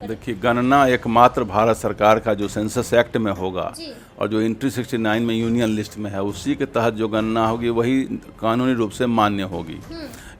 देखिए, गणना एकमात्र भारत सरकार का जो सेंसस एक्ट में होगा और जो एंट्री 69 में यूनियन लिस्ट में है, उसी के तहत जो गणना होगी वही कानूनी रूप से मान्य होगी।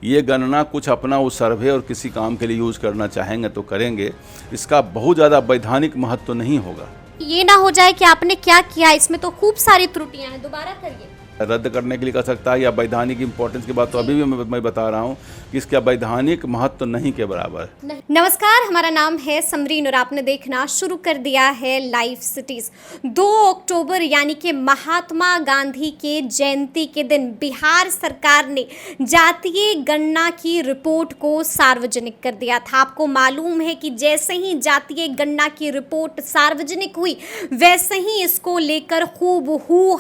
ये गणना कुछ अपना उस सर्वे और किसी काम के लिए यूज करना चाहेंगे तो करेंगे, इसका बहुत ज़्यादा वैधानिक महत्व नहीं होगा। ये ना हो जाए कि आपने क्या किया, इसमें तो खूब सारी त्रुटियां हैं, दोबारा करिए। रद्द करने के लिए कर सकता है या वैधानिक इंपॉर्टेंस की बात तो अभी भी मैं बता रहा हूँ कि इसका वैधानिक महत्व नहीं के बराबर। नमस्कार, हमारा नाम है समरीन और आपने देखना शुरू कर दिया है लाइव सिटीज। 2 अक्टूबर यानी कि महात्मा गांधी के जयंती के दिन बिहार सरकार ने जातीय गणना की रिपोर्ट को सार्वजनिक कर दिया था। आपको मालूम है कि जैसे ही जातीय गणना की रिपोर्ट सार्वजनिक हुई वैसे ही इसको लेकर खूब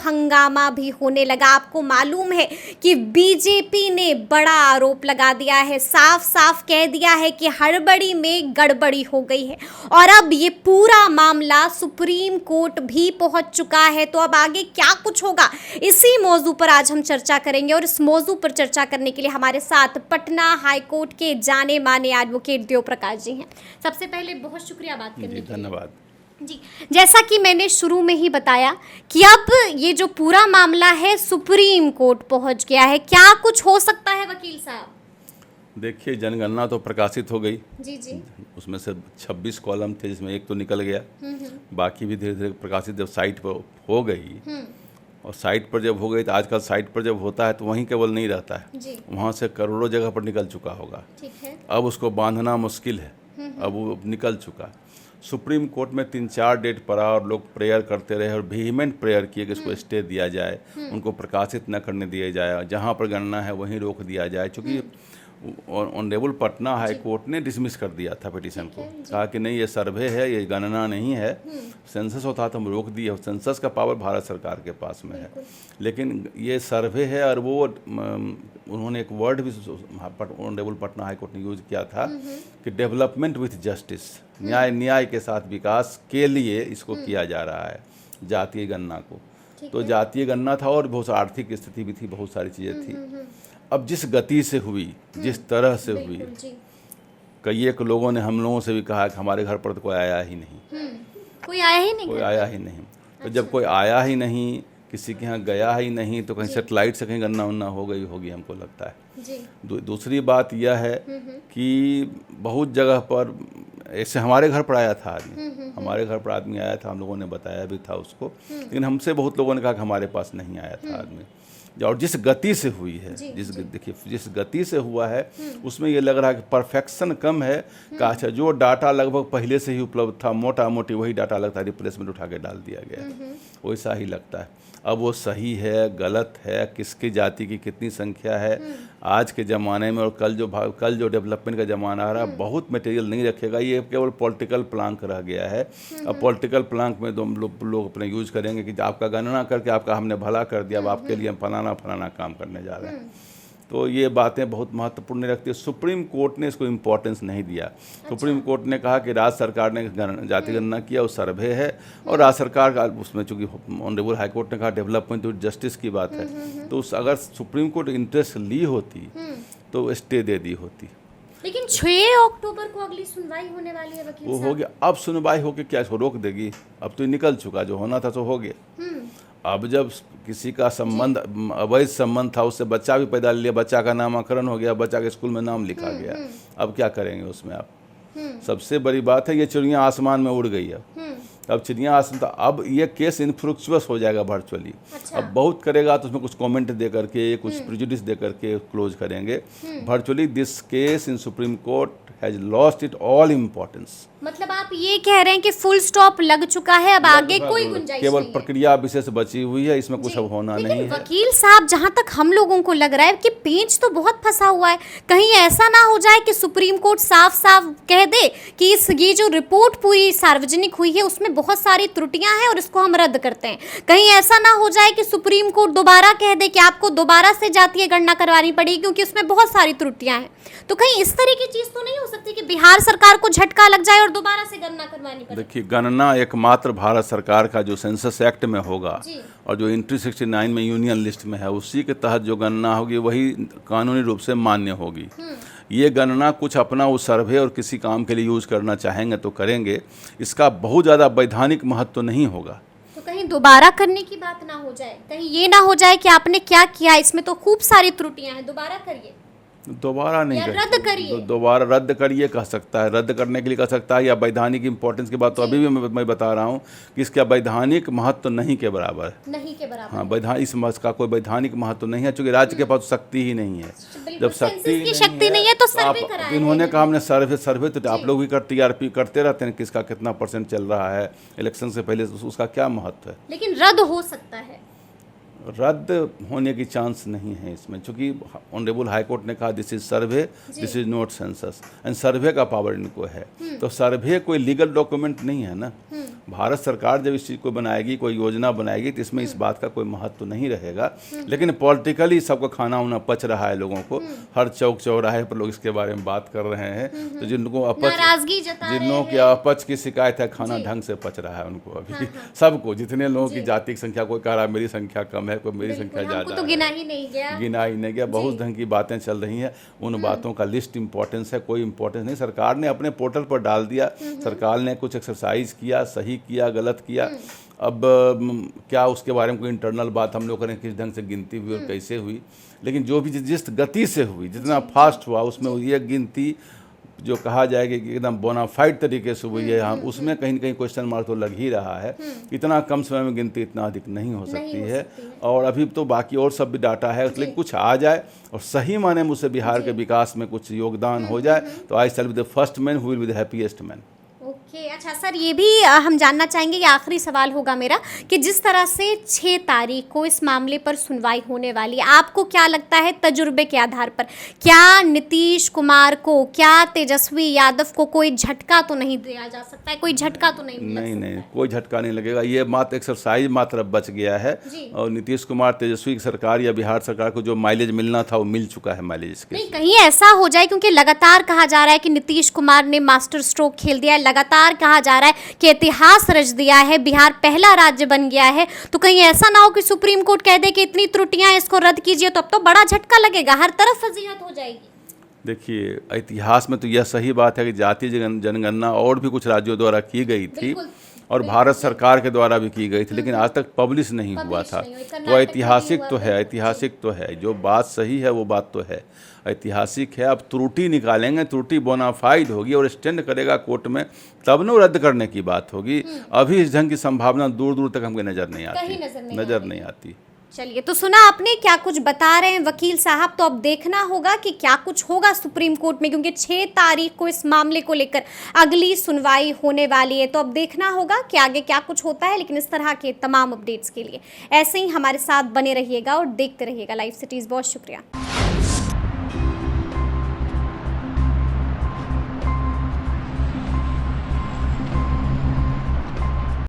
हंगामा भी होने लगा। आपको मालूम है कि बीजेपी ने बड़ा आरोप लगा दिया है, साफ साफ कह दिया है कि हड़बड़ी में गड़बड़ी हो गई है और अब ये पूरा मामला सुप्रीम कोर्ट भी पहुंच चुका है। तो अब आगे क्या कुछ होगा, इसी मौजू पर आज हम चर्चा करेंगे और इस मौजू पर चर्चा करने के लिए हमारे साथ पटना हाई कोर्ट के जाने माने एडवोकेट देव प्रकाश जी हैं। सबसे पहले बहुत शुक्रिया बात करने के लिए। धन्यवाद जी। जैसा कि मैंने शुरू में ही बताया कि अब ये जो पूरा मामला है सुप्रीम कोर्ट पहुंच गया है, क्या कुछ हो सकता है वकील साहब? देखिए, जनगणना तो प्रकाशित हो गई। जी। उसमें से 26 कॉलम थे जिसमें एक तो निकल गया, बाकी भी धीरे धीरे प्रकाशित जब साइट पर हो गई और साइट पर जब हो गई तो आजकल साइट पर जब होता है तो वहीं केवल नहीं रहता है, वहाँ से करोड़ों जगह पर निकल चुका होगा। ठीक है। अब उसको बांधना मुश्किल है, अब वो निकल चुका। सुप्रीम कोर्ट में 3-4 डेट पड़ा और लोग प्रेयर करते रहे और वेहीमेंट प्रेयर किए कि इसको स्टे दिया जाए, उनको प्रकाशित न करने दिया जाए, जहाँ पर गणना है वहीं रोक दिया जाए। चूँकि ऑनरेबल पटना हाई कोर्ट ने डिसमिस कर दिया था पिटीशन को, कहा कि नहीं, ये सर्वे है, ये गणना नहीं है, सेंसस होता तो हम रोक दिए। सेंसस का पावर भारत सरकार के पास में है, लेकिन ये सर्वे है। और वो उन्होंने एक वर्ड भी ऑनरेबल पटना हाई कोर्ट ने यूज किया था कि डेवलपमेंट विथ जस्टिस, न्याय के साथ विकास के लिए इसको किया जा रहा है जातीय गणना को। तो जातीय गणना था और बहुत आर्थिक स्थिति भी थी, बहुत सारी चीज़ें थी। अब जिस गति से हुई, जिस तरह से हुई, कई एक लोगों ने हम लोगों से भी कहा कि हमारे घर पर तो कोई आया ही नहीं, कोई आया ही नहीं। तो जब कोई आया ही नहीं, किसी के यहाँ गया ही नहीं, तो कहीं सेटेलाइट से कहीं गणना उन्ना हो गई होगी, हमको लगता है। दूसरी बात यह है कि बहुत जगह पर ऐसे हमारे घर पर आया था आदमी, हमारे घर पर आदमी आया था, हम लोगों ने बताया भी था उसको, लेकिन हमसे बहुत लोगों ने कहा कि हमारे पास नहीं आया था आदमी। और जिस गति से हुई है, जिस गति से हुआ है उसमें ये लग रहा है कि परफेक्शन कम है। अच्छा, जो डाटा लगभग पहले से ही उपलब्ध था, मोटा मोटी वही डाटा लगता है, रिप्लेसमेंट उठा के डाल दिया गया, वैसा ही लगता है। अब वो सही है, गलत है, किसकी जाति की कितनी संख्या है, आज के ज़माने में और कल जो डेवलपमेंट का ज़माना आ रहा है, बहुत मटेरियल नहीं रखेगा। ये केवल पॉलिटिकल प्लांक रह गया है। अब पॉलिटिकल प्लांक में लोग अपने यूज करेंगे कि आपका गणना करके आपका हमने भला कर दिया, अब आपके लिए हम फलाना काम करने जा रहे हैं। तो ये बातें बहुत महत्वपूर्ण नहीं रखती है। सुप्रीम कोर्ट ने इसको इम्पोर्टेंस नहीं दिया। सुप्रीम कोर्ट ने कहा कि राज्य सरकार ने जाति गणना किया, वो सर्वे है, और राज्य सरकार का उसमें चूंकि ऑनरेबल हाई कोर्ट ने कहा डेवलपमेंट विद जस्टिस की बात है, तो अगर सुप्रीम कोर्ट इंटरेस्ट ली होती तो स्टे दे दी होती। लेकिन 6 अक्टूबर को अगली सुनवाई होने वाली है वकील वो हो गया। अब सुनवाई होकर क्या इसको रोक देगी? अब तो निकल चुका, जो होना था तो हो गया। अब जब किसी का संबंध, अवैध संबंध था, उससे बच्चा भी पैदा लिया, बच्चा का नामकरण हो गया, बच्चा के स्कूल में नाम लिखा गया, अब क्या करेंगे उसमें आप? सबसे बड़ी बात है ये चिड़िया आसमान में उड़ गई। अब चिड़िया आसमान, तो अब ये केस इनफ्रुक्चुअस हो जाएगा वर्चुअली। अच्छा। अब बहुत करेगा तो उसमें कुछ कमेंट दे करके, कुछ प्रेजुडिस दे करके क्लोज करेंगे। Virtually this case in supreme court has lost it all importance. मतलब आप ये कह रहे हैं कि फुल स्टॉप लग चुका है, अब आगे कोई गुंजाइश केवल नहीं है। प्रक्रिया विशेष बची हुई है, इसमें कुछ अब होना नहीं है। वकील साहब, जहां तक हम लोगों को लग रहा है कि पेंच तो बहुत फंसा हुआ है, कहीं ऐसा ना हो जाए कि सुप्रीम कोर्ट साफ साफ कह दे कि ये जो रिपोर्ट पूरी सार्वजनिक हुई है उसमें बहुत सारी त्रुटियां हैं और इसको हम रद्द करते हैं। कहीं ऐसा ना हो जाए कि सुप्रीम कोर्ट दोबारा कह दे कि आपको दोबारा से जातीय गणना करवानी पड़ेगी क्योंकि उसमें बहुत सारी त्रुटियां हैं। तो कहीं इस तरह की चीज तो नहीं हो सकती कि बिहार सरकार को झटका लग जाए और दोबारा से गणना करवानी पड़े? देखिए, गणना एकमात्र भारत सरकार का जो सेंसस एक्ट में होगा और जो एंट्री 69 में यूनियन लिस्ट में है उसी के तहत जो गणना होगी वही कानूनी रूप से मान्य होगी। ये गणना कुछ अपना उस सर्वे और किसी काम के लिए यूज़ करना चाहेंगे तो करेंगे, इसका बहुत ज़्यादा वैधानिक महत्व तो नहीं होगा। तो कहीं दोबारा करने की बात ना हो जाए, कहीं ये ना हो जाए कि आपने क्या किया, इसमें तो खूब सारी त्रुटियां हैं, दोबारा करिए, दोबारा नहीं या रद्द करिए। दोबारा रद्द करिए कह सकता है, रद्द करने के लिए कह सकता है, या वैधानिक इंपॉर्टेंस की बात तो अभी भी मैं बता रहा हूँ कि इसका वैधानिक महत्व नहीं के बराबर है। नहीं के बराबर। हाँ, वैधानिक इस मत का कोई वैधानिक महत्व नहीं है, चूंकि राज्य के पास शक्ति ही नहीं है। जब शक्ति नहीं है तो सर्वे कराएं। इन्होंने कहा हमने सर्वे तो आप लोग भी टीआरपी करते रहते हैं, किसका कितना % चल रहा है इलेक्शन से पहले, उसका क्या महत्व है। लेकिन रद्द हो सकता है, रद्द होने की चांस नहीं है इसमें, क्योंकि ऑनरेबल हाई कोर्ट ने कहा this is survey, this is not census, and सर्वे का पावर इनको है। तो सर्वे कोई लीगल डॉक्यूमेंट नहीं है ना। भारत सरकार जब इस चीज़ को बनाएगी, कोई योजना बनाएगी, तो इसमें इस बात का कोई महत्व नहीं रहेगा। लेकिन पॉलिटिकली सबको खाना उना पच रहा है लोगों को, हर चौक चौराहे पर लोग इसके बारे में बात कर रहे हैं। तो जिनको की अपच की शिकायत है, खाना ढंग से पच रहा है उनको अभी। सबको, जितने लोगों की जाति की संख्या, कोई कह रहा है मेरी संख्या कम है, कोई मेरी संख्या ज़्यादा तो है, गिना ही नहीं गया, बहुत ढंग की बातें चल रही हैं। उन बातों का लिस्ट इंपॉर्टेंस है, कोई इंपॉर्टेंस नहीं। सरकार ने अपने पोर्टल पर डाल दिया, सरकार ने कुछ एक्सरसाइज किया, सही किया, गलत किया। अब क्या उसके बारे में कोई इंटरनल बात हम लोग करें, किस ढंग से गिनती हुई और कैसे हुई, लेकिन जो भी जिस गति से हुई, जितना फास्ट हुआ, उसमें ये गिनती जो कहा जाएगा कि एकदम बोनाफाइड तरीके से हुई है, हम उसमें कहीं न कहीं क्वेश्चन मार्क तो लग ही रहा है। इतना कम समय में गिनती इतना अधिक नहीं हो सकती है। और अभी तो बाकी और सब भी डाटा है, लेकिन कुछ आ जाए और सही माने मुझसे बिहार के विकास में कुछ योगदान हो जाए, तो I shall be the first man who will be the happiest man. Okay, अच्छा सर, ये भी हम जानना चाहेंगे, ये आखिरी सवाल होगा मेरा, कि जिस तरह से 6 तारीख को इस मामले पर सुनवाई होने वाली है, आपको क्या लगता है तजुर्बे के आधार पर, क्या नीतीश कुमार को, क्या तेजस्वी यादव को कोई झटका तो नहीं दिया जा सकता है, कोई झटका तो नहीं? नहीं, कोई झटका नहीं लगेगा। ये मात्र एक्सरसाइज मात्र बच गया है, और नीतीश कुमार, तेजस्वी की सरकार या बिहार सरकार को जो माइलेज मिलना था वो मिल चुका है माइलेज इसके। नहीं, कहीं ऐसा हो जाए, क्योंकि लगातार कहा जा रहा है कि नीतीश कुमार ने मास्टर स्ट्रोक खेल दिया है, लगातार कहा जा रहा है कि इतिहास रच दिया है, बिहार पहला राज्य बन गया है, तो कहीं ऐसा ना हो कि सुप्रीम कोर्ट कह दे कि इतनी त्रुटियां, इसको रद्द कीजिए, तो अब तो बड़ा झटका लगेगा, हर तरफ फजीहत हो जाएगी। देखिए, इतिहास में तो यह सही बात है कि जातीय जनगणना और भी कुछ राज्यों द्वारा की गई थी, और भारत सरकार के द्वारा भी की गई थी, लेकिन आज तक पब्लिश नहीं हुआ था। तो ऐतिहासिक तो है, जो बात सही है वो बात तो है, ऐतिहासिक है। अब त्रुटि निकालेंगे, त्रुटि बोनाफाइड होगी और स्टैंड करेगा कोर्ट में, तब न रद्द करने की बात होगी। अभी इस ढंग की संभावना दूर दूर तक हमको नजर नहीं आती। चलिए, तो सुना आपने क्या कुछ बता रहे हैं वकील साहब, तो अब देखना होगा कि क्या कुछ होगा सुप्रीम कोर्ट में, क्योंकि 6 तारीख को इस मामले को लेकर अगली सुनवाई होने वाली है। तो अब देखना होगा कि आगे क्या कुछ होता है, लेकिन इस तरह के तमाम अपडेट्स के लिए ऐसे ही हमारे साथ बने रहिएगा और देखते रहिएगा लाइव सिटीज़। बहुत शुक्रिया।